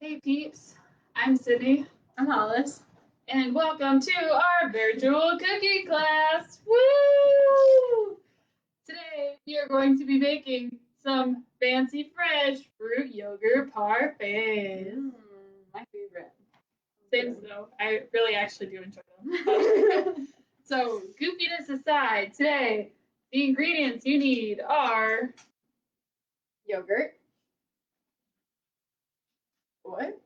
Hey peeps, I'm Sydney, I'm Hollis. and welcome to our virtual cooking class. Woo! Today we are going to be making some fancy fresh fruit yogurt parfaits. My favorite. Same though, I really actually do enjoy them. So goofiness aside, today the ingredients you need are Yogurt. What?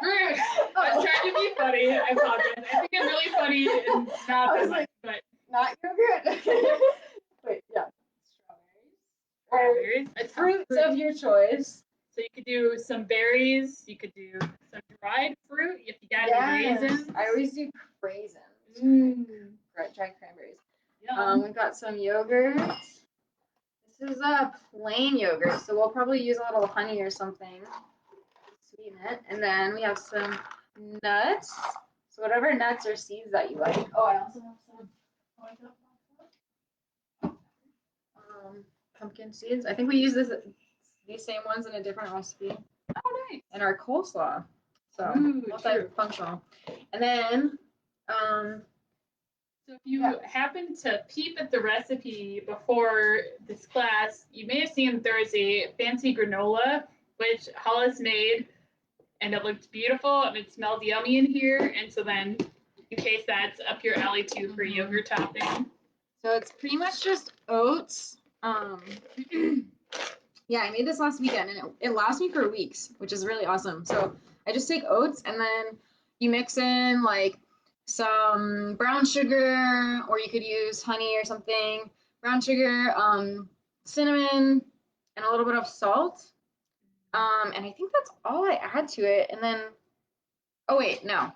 fruit. I was trying to be funny. I apologize. I think I'm really funny and not I that was much, like, but not yogurt. Wait, yeah. strawberries. Fruits of your choice. So you could do some berries. You could do some dried fruit if you got any raisins. I always do raisins. Dried cranberries. We've got some yogurt. This is a plain yogurt, so we'll probably use a little honey or something to sweeten it. And then we have some nuts. So whatever nuts or seeds that you like. Oh, I also have some pumpkin seeds. I think we use these same ones in a different recipe. Oh, nice. And our coleslaw. So multifunctional. And then so if you happen to peep at the recipe before this class, you may have seen that there was a fancy granola which Hollis made, and it looked beautiful and it smelled yummy in here. And so then, in case that's up your alley too for yogurt topping. So it's pretty much just oats. Yeah, I made this last weekend and it lasts me for weeks, which is really awesome. So I just take oats and then you mix in like some brown sugar, or you could use honey or something, brown sugar, cinnamon, and a little bit of salt. And I think that's all I add to it. And then, oh wait, no.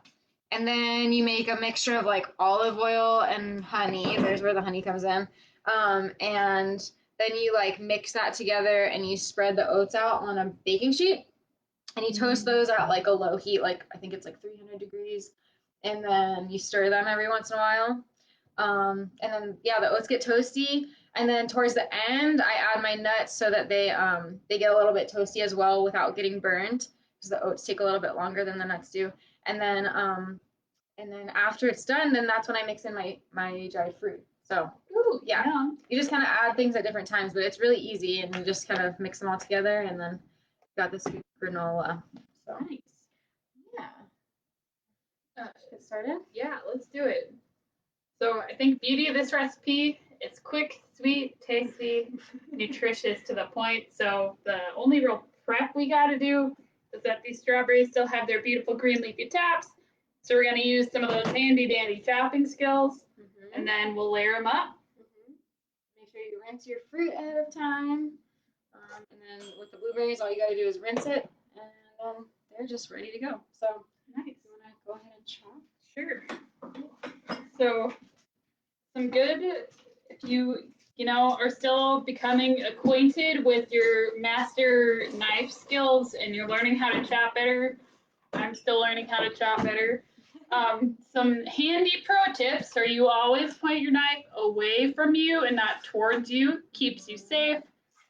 And then you make a mixture of like olive oil and honey. There's where the honey comes in. And then you like mix that together and you spread the oats out on a baking sheet and you toast those at like a low heat, like I think it's like 300 degrees. And then you stir them every once in a while. And then, yeah, the oats get toasty. And then towards the end, I add my nuts so that they get a little bit toasty as well without getting burned, because the oats take a little bit longer than the nuts do. And then after it's done, then that's when I mix in my dried fruit. So yeah, you just kind of add things at different times, but it's really easy, and you just kind of mix them all together, and then got this granola. So nice. Yeah. Get started? Yeah, let's do it. So I think beauty of this recipe, it's quick, sweet, tasty, nutritious to the point. So the only real prep we got to do is that these strawberries still have their beautiful green leafy tops. So we're going to use some of those handy dandy chopping skills, and then we'll layer them up. Make sure you rinse your fruit ahead of time. And then with the blueberries, all you got to do is rinse it, and they're just ready to go. So nice. You want to go ahead and chop? Sure. So some good, if you are still becoming acquainted with your master knife skills and you're learning how to chop better. I'm still learning how to chop better. Some handy pro tips are you always point your knife away from you and not towards you. Keeps you safe,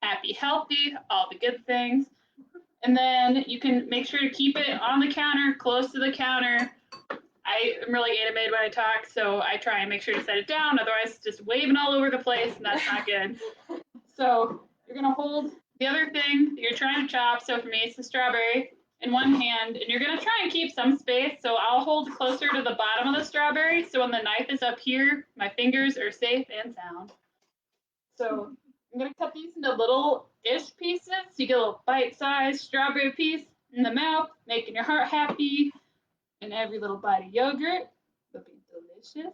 happy, healthy, all the good things. And then you can make sure to keep it on the counter, close to the counter. I am really animated when I talk, so I try and make sure to set it down. Otherwise, it's just waving all over the place, and that's not good. So you're going to hold the other thing that you're trying to chop. So for me, it's the strawberry in one hand, and you're going to try and keep some space. So I'll hold closer to the bottom of the strawberry, so when the knife is up here, my fingers are safe and sound. So I'm going to cut these into little-ish pieces. So you get a little bite-sized strawberry piece in the mouth, making your heart happy. And every little bite of yogurt will be delicious.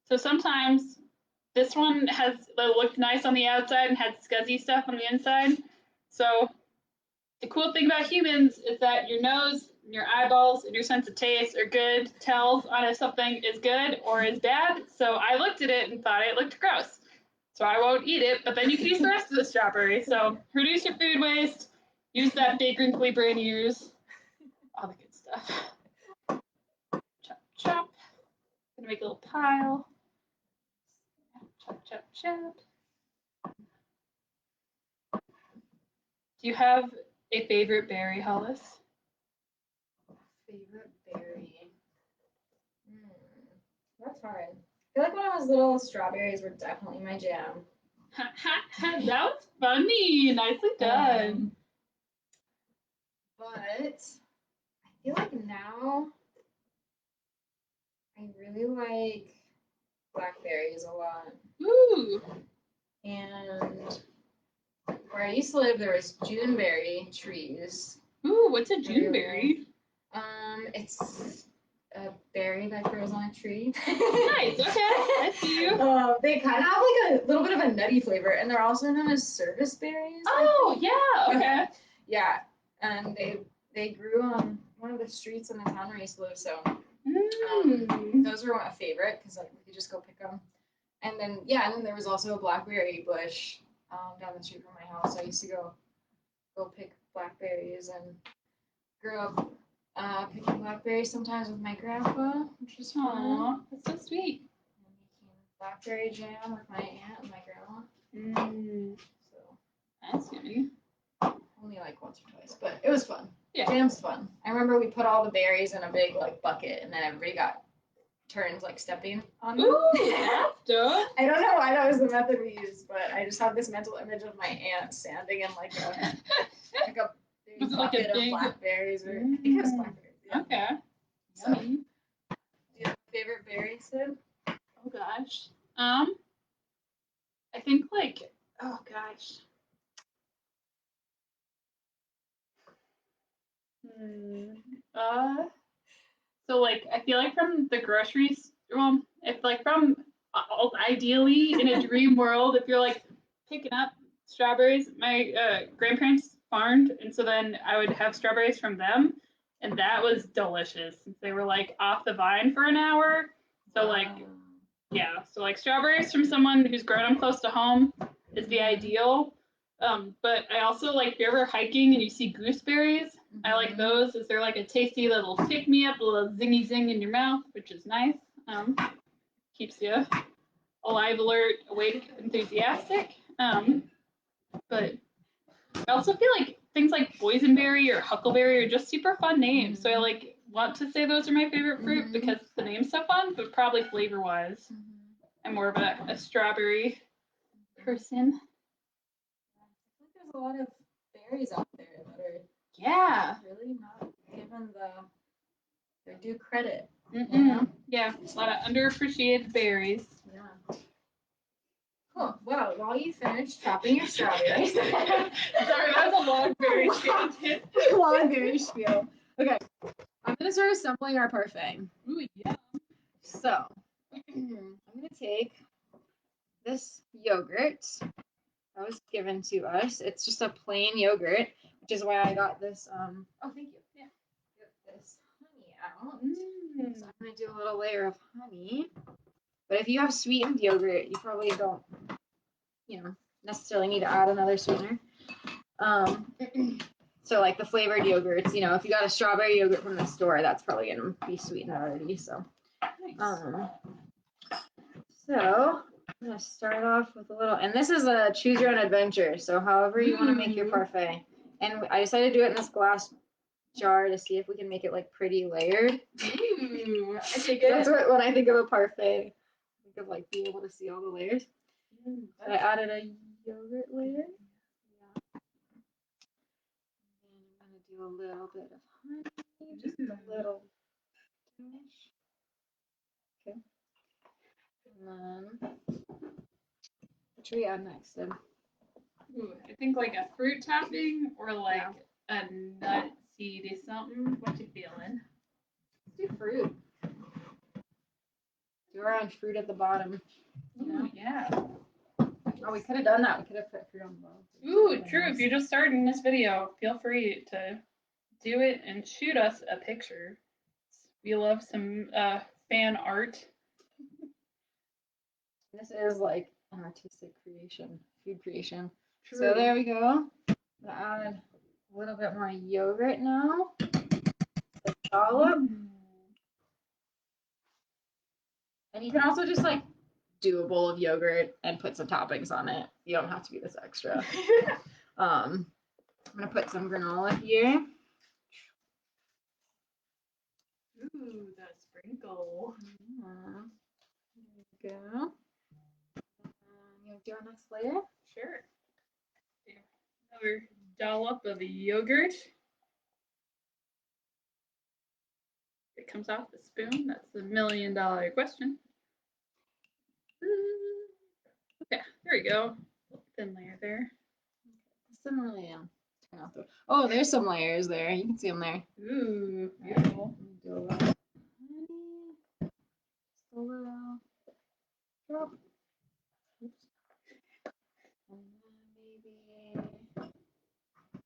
So sometimes this one looked nice on the outside and had scuzzy stuff on the inside. So the cool thing about humans is that your nose, and your eyeballs, and your sense of taste are good tells on if something is good or is bad. So I looked at it and thought it looked gross. So I won't eat it, but then you can use the rest of the strawberry. So reduce your food waste, use that big wrinkly brain ears, all the good stuff. Chop, chop. Gonna make a little pile. Chop, chop, chop. Do you have a favorite berry, Hollis? Favorite berry? That's hard. I feel like when I was little, strawberries were definitely my jam. That was funny. Nicely done. But I feel like now I really like blackberries a lot. Ooh. And where I used to live, there was Juneberry trees. Ooh, what's a Juneberry? It's a berry that grows on a tree. Nice. Okay, I see you. They kind of have like a little bit of a nutty flavor, and they're also known as service berries. Oh yeah. Okay. Yeah, and they grew on one of the streets in the town where I used to live. So those were my favorite because like we could just go pick them. And then there was also a blackberry bush down the street from my house. I used to go pick blackberries and grew up picking blackberries sometimes with my grandpa, which was fun. Aw, that's so sweet. And making blackberry jam with my aunt and my grandma. So That's yummy. only like once or twice, but it was fun. Yeah. Jam's fun. I remember we put all the berries in a big like bucket, and then everybody got turns like stepping on them. Ooh, that's dope. I don't know why that was the method we used, but I just have this mental image of my aunt standing in like a big Was it like a bucket big- of blackberries, or I think it was blackberries. Yeah. Okay. So, do Yummy. you have a favorite berry, Sid? Oh gosh. I think like, oh gosh. So like I feel like from the groceries, well, if like from ideally in a dream world, if you're like picking up strawberries, my grandparents farmed, and so then I would have strawberries from them, and that was delicious since they were like off the vine for an hour. So like yeah, so like strawberries from someone who's grown them close to home is the ideal. But I also like if you're ever hiking and you see gooseberries, I like those as they're like a tasty little pick me up, a little zingy zing in your mouth, which is nice. Keeps you alive, alert, awake, enthusiastic. But I also feel like things like boysenberry or huckleberry are just super fun names. So I like want to say those are my favorite fruit because the name's so fun, but probably flavor wise, I'm more of a strawberry person. I think there's a lot of berries out there that are really not given their due credit. You know? Yeah, a lot of underappreciated berries. Yeah. Cool. Well, while you finish chopping your strawberries. Sorry, that was a long berry tangent. Long berry spiel. Okay. I'm gonna start assembling our parfait. Ooh, yeah. So I'm gonna take this yogurt that was given to us. It's just a plain yogurt, which is why I got this. Oh, thank you. Yeah. Get this honey out. So I'm gonna do a little layer of honey. But if you have sweetened yogurt, you probably don't, necessarily need to add another sweetener. So like the flavored yogurts, if you got a strawberry yogurt from the store, that's probably gonna be sweetened already. So, Nice. so I'm gonna start off with a little, and this is a choose your own adventure. So however you want to make your parfait, and I decided to do it in this glass jar to see if we can make it like pretty layered. Ooh, I think That's what when I think of a parfait, I think of like being able to see all the layers. So I added a yogurt layer. And I'm gonna do a little bit of honey, just a little dash. Okay. And then what should we add next then? Ooh, I think like a fruit topping or like a nut seed or something. What you feeling? Let's do fruit. Do our own fruit at the bottom. Ooh, yeah. Oh, we could have done that. We could have put fruit on the bottom. Ooh, true. If you're just starting this video, feel free to do it and shoot us a picture. We love some fan art. This is like an artistic creation, food creation. True. So there we go. I'm gonna add a little bit more yogurt now. Dollop. And you can also just like do a bowl of yogurt and put some toppings on it. You don't have to be this extra. I'm gonna put some granola here. Ooh, the sprinkle. There we go. You want to do our next layer? Sure. Another dollop of yogurt. It comes off the spoon. That's the $1,000,000 question. Okay, there we go. Thin layer there. Doesn't really turn out the. Oh, there's some layers there. You can see them there. Ooh, beautiful. Do a little honey. Just a little drop. Oops. And then maybe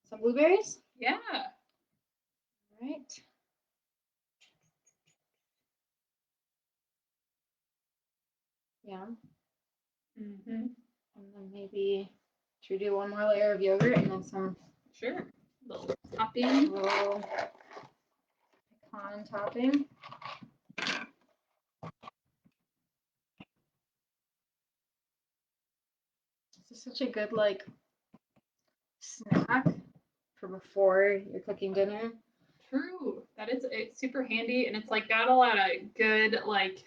some blueberries. Yeah. All right. Yeah. Mm-hmm. And then maybe should we do one more layer of yogurt and then some Sure. Little topping. little pecan topping. This is such a good like snack for before you're cooking dinner. True. That is it's super handy, and it's like got a lot of good like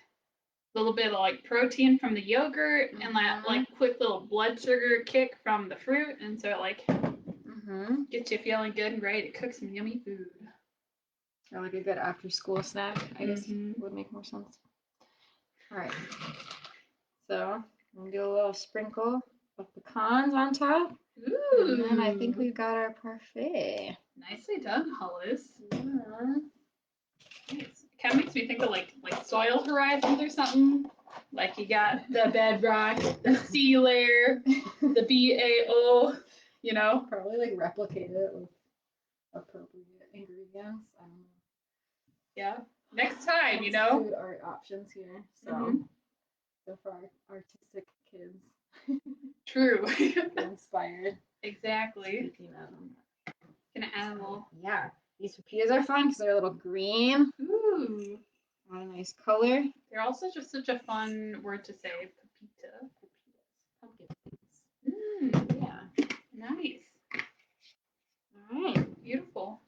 little bit of like protein from the yogurt and that like quick little blood sugar kick from the fruit, and so it like gets you feeling good and ready to cook some yummy food. Or like a good after school snack, I guess would make more sense. All right. So I'm gonna do a little sprinkle of pecans on top. Ooh. And then I think we've got our parfait. Nicely done, Hollis. Yeah. Nice. Kind of makes me think of like soil horizons or something. Like you got the bedrock, the sea layer, the BAO, you know. Probably like replicate it with appropriate ingredients. I don't know. Yeah. Next time, you Lots know. of food art options here. So so for our artistic kids. True. Get inspired. Exactly. Speaking of them. Gonna add a little. Yeah. These pepitas are fun because they're a little green. Ooh. Got a nice color. They're also just such a fun word to say. Pepita. Pumpkin Yeah. Nice. All right. Beautiful.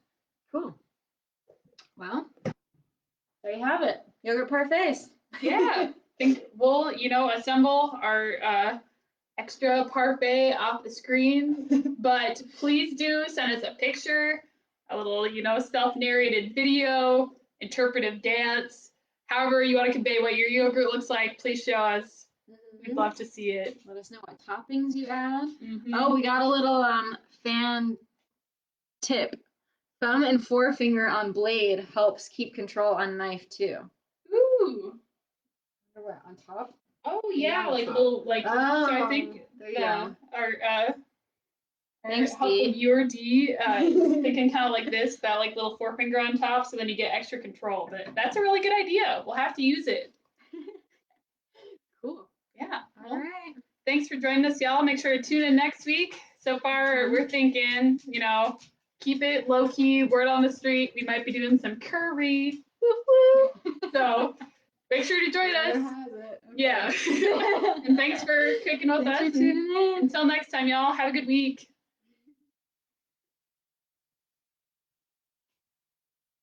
Cool. Well, there you have it. Yogurt parfaits. Yeah. Think we'll, assemble our extra parfait off the screen, but please do send us a picture, a little, self-narrated video, interpretive dance, however you want to convey what your yogurt looks like. Please show us. We'd love to see it. Let us know what toppings you add. Mm-hmm. Oh, we got a little fan tip. Thumb and forefinger on blade helps keep control on knife too. Ooh. What, on top? Oh yeah, like a top. little like. Oh, so I think our Thanks, helpful D. viewer D thinking kind of like this, that like little forefinger on top, so then you get extra control. But that's a really good idea. We'll have to use it. Cool. Yeah. All right. Thanks for joining us, y'all. Make sure to tune in next week. So far, we're thinking, keep it low key, word on the street. We might be doing some curry. Woo-woo. So make sure to join us. Okay. Yeah. And thanks for cooking with us. Thanks for tuning in. Until next time, y'all. Have a good week.